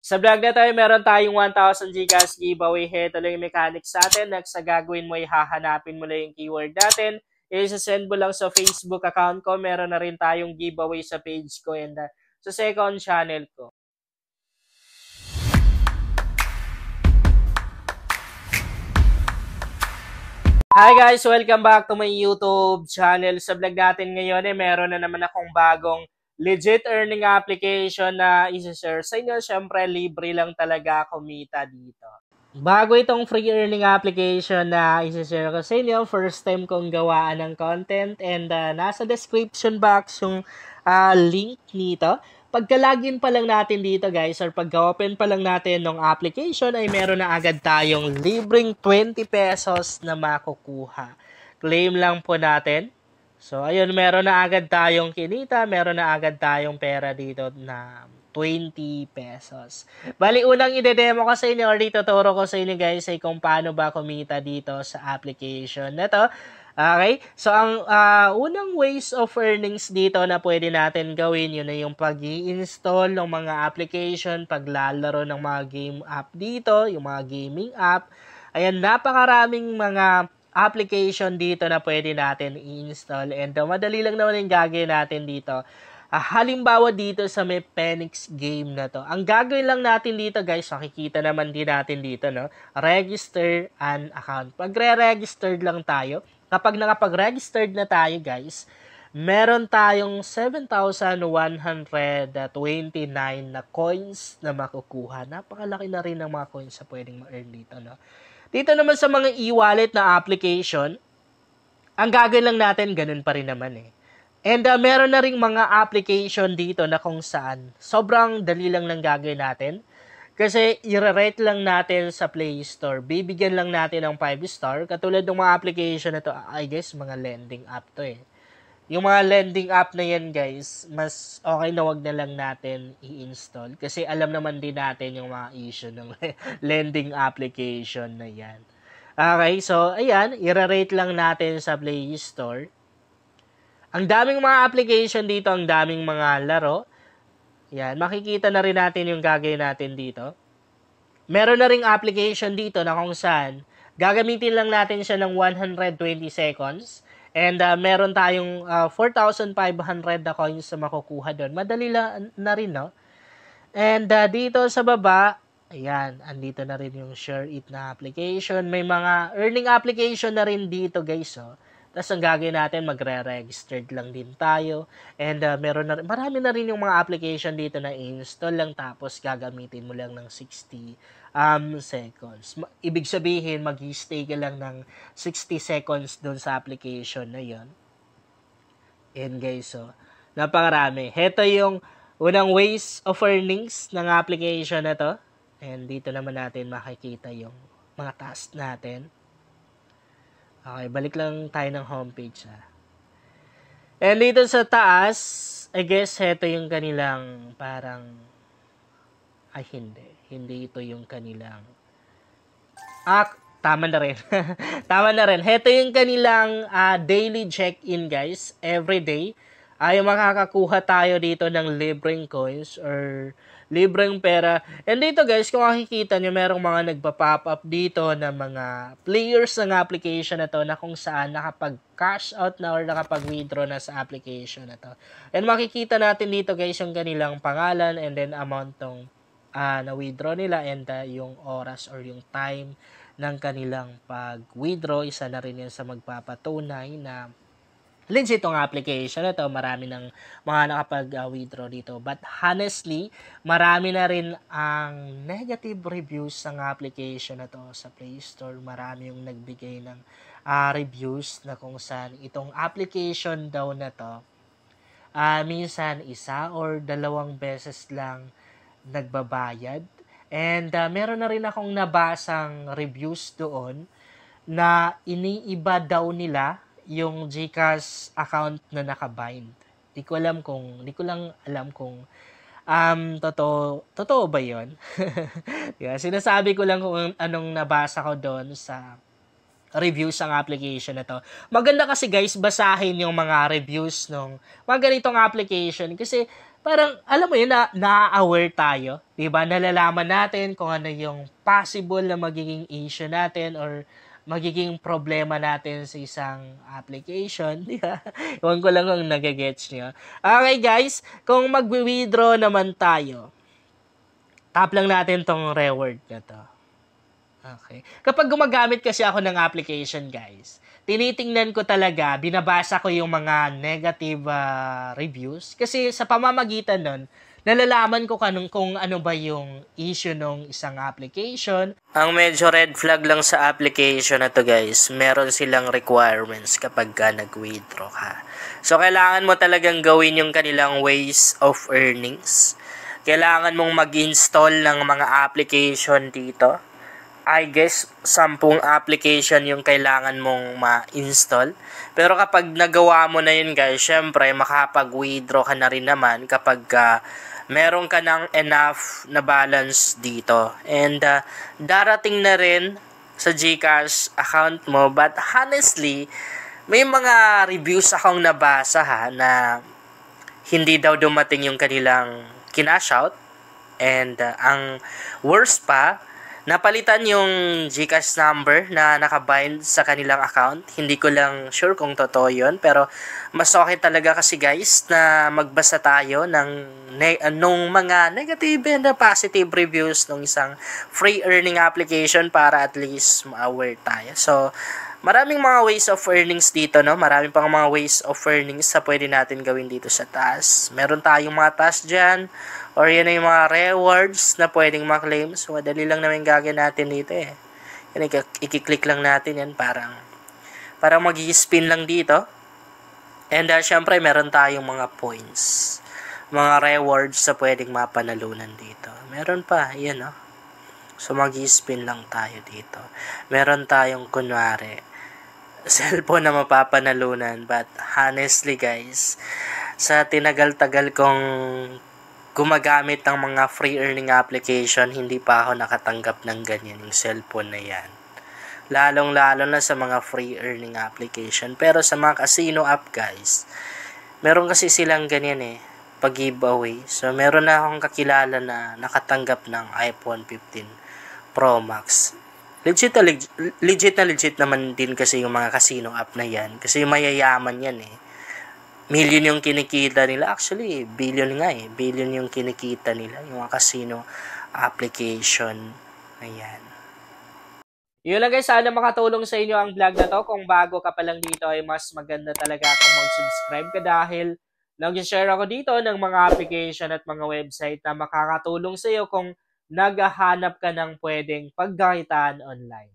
Sa vlog na tayo, meron tayong 1,000 Gcash giveaway. Ito lang yung mechanics sa atin. Next, sa gagawin mo, hahanapin mo lang yung keyword natin. I-send mo lang sa Facebook account ko. Meron na rin tayong giveaway sa page ko and sa second channel ko. Hi guys! Welcome back to my YouTube channel. Sa vlog natin ngayon, meron na naman akong bagong legit earning application na isa-share sa inyo. Siyempre, libre lang talaga kumita dito. Bago itong free earning application na isa-share ko sa inyo, first time kong gawaan ng content and nasa description box yung link nito. Pagka-login pa lang natin dito guys or pagka-open pa lang natin ng application ay meron na agad tayong libreng 20 pesos na makukuha. Claim lang po natin. So ayun, meron na agad tayong kinita, meron na agad tayong pera dito na 20 pesos. Bali, unang ide-demo ko sa inyo or ituturo ko sa inyo guys ay kung paano ba kumita dito sa application na to. Okay? So, ang unang ways of earnings dito na pwede natin gawin, yun na yung pag-i-install ng mga application, paglalaro ng mga game app dito, yung mga gaming app. Ayan, napakaraming mga application dito na pwede natin i-install. And madali lang naman yung gagawin natin dito. Halimbawa dito sa may Penix game na to. Ang gagawin lang natin dito guys, makikita naman din natin dito, no? Register an account. Pag-re-registered lang tayo. Kapag nakapag-registered na tayo guys, meron tayong 7,129 na coins na makukuha. Napakalaki na rin ng mga coins na pwedeng ma-earn dito, no? Dito naman sa mga e-wallet na application, ang gagawin lang natin, ganun pa rin naman eh. And meron na ring mga application dito na kung saan sobrang dali lang ng gagawin natin. Kasi i-rate lang natin sa Play Store. Bibigyan lang natin ng 5 star. Katulad ng mga application na to, I guess mga lending app to eh. Yung mga lending app na yan guys, mas okay na wag na lang natin i-install. Kasi alam naman din natin yung mga issue ng lending application na yan. Okay, so ayan, i-rate lang natin sa Play Store. Ang daming mga application dito, ang daming mga laro. Yan, makikita na rin natin yung gagawin natin dito. Meron na ring application dito na kung saan gagamitin lang natin siya ng 120 seconds. And meron tayong 4,500 na coins na makukuha doon. Madali lang na rin, no? And dito sa baba, ayan, andito na rin yung Share It na application. May mga earning application na rin dito, guys, oh. Tapos ang gagawin natin, magre-registered lang din tayo. And meron na rin, marami na rin yung mga application dito na install lang tapos gagamitin mo lang ng 60 seconds. Ibig sabihin, mag-stay ka lang ng 60 seconds doon sa application na yon. And guys, so, napakarami. Heto yung unang ways of earnings ng application na to. And dito naman natin makikita yung mga task natin. Okay, balik lang tayo ng homepage ha. And dito sa taas, I guess ito yung kanilang parang hindi ito yung kanilang tama na rin. Tama na rin. Ito yung kanilang daily check-in guys, every day. Ay makakakuha tayo dito ng libreng coins or libreng pera. And dito guys, kung makikita nyo, merong mga nagpa-pop up dito na mga players ng application na to na kung saan nakapag-cash out na or nakapag-withdraw na sa application na to. And makikita natin dito guys yung kanilang pangalan and then amount ng na-withdraw nila and yung oras or yung time ng kanilang pag-withdraw. Isa na rin yan sa magpapatunay na legit itong application na to. Marami ng mga nakapag-withdraw dito. But honestly, marami na rin ang negative reviews ng application na to sa Play Store. Marami yung nagbigay ng reviews na kung saan itong application daw na to, minsan isa or dalawang beses lang nagbabayad. And meron na rin akong nabasang reviews doon na iniiba daw nila yung GCash account na nakabind. Di ko lang alam kung totoo ba 'yon? Yeah, sinasabi ko lang kung anong nabasa ko doon sa reviews ng application na to. Maganda kasi guys basahin yung mga reviews ng mga ganitong application kasi parang, alam mo yun, na-aware tayo. Diba? Nalalaman natin kung ano yung possible na magiging issue natin or magiging problema natin sa isang application. Diba? Iwan ko lang kung nagagets nyo. Okay guys, kung mag-withdraw naman tayo, tap lang natin tong reward na to. Okay. Kapag gumagamit kasi ako ng application, guys, tinitingnan ko talaga, binabasa ko yung mga negative reviews. Kasi sa pamamagitan nun, nalalaman ko kung ano ba yung issue ng isang application. Ang medyo red flag lang sa application na to, guys, meron silang requirements kapag ka nag-withdraw ka. So, kailangan mo talagang gawin yung kanilang ways of earnings. Kailangan mong mag-install ng mga application dito. I guess, 10 application yung kailangan mong ma-install. Pero kapag nagawa mo na yun, guys, syempre, makapag-withdraw ka na rin naman kapag meron ka ng enough na balance dito. And darating na rin sa GCash account mo. But honestly, may mga reviews akong nabasa na hindi daw dumating yung kanilang kinash out. And ang worst pa, napalitan yung GCash number na nakabind sa kanilang account. Hindi ko lang sure kung totoo yun. Pero mas okay talaga kasi guys na magbasa tayo nung mga negative and positive reviews ng isang free earning application para at least ma-aware tayo. So, maraming mga ways of earnings dito, no? Maraming pang mga ways of earnings na pwede natin gawin dito sa task. Meron tayong mga task dyan. Or yan ay yung mga rewards na pwedeng ma-claim. So, madali lang naman gagawin natin dito eh. Yan, i-click lang natin yan. Parang mag-spin lang dito. And syempre, meron tayong mga points. Mga rewards na pwedeng mapanalunan dito. Meron pa, yan oh. So, mag-spin lang tayo dito. Meron tayong, kunwari, cellphone na mapapanalunan. But, honestly guys, sa tinagal-tagal kong gumagamit ng mga free earning application, hindi pa ako nakatanggap ng ganyan yung cellphone na yan. Lalong-lalo na sa mga free earning application. Pero sa mga casino app, guys, meron kasi silang ganyan eh, pag-giveaway. So, meron na akong kakilala na nakatanggap ng iPhone 15 Pro Max. Legit na legit naman din kasi yung mga casino app na yan. Kasi mayayaman yan eh. Million yung kinikita nila. Actually, billion nga eh. Billion yung kinikita nila. Yung mga casino application. Ayan. Yun lang guys. Sana makatulong sa inyo ang vlog na to. Kung bago ka pa lang dito ay mas maganda talaga kung mag-subscribe ka dahil nag-share ako dito ng mga application at mga website na makakatulong sa iyo kung naghahanap ka ng pwedeng pagkakitaan online.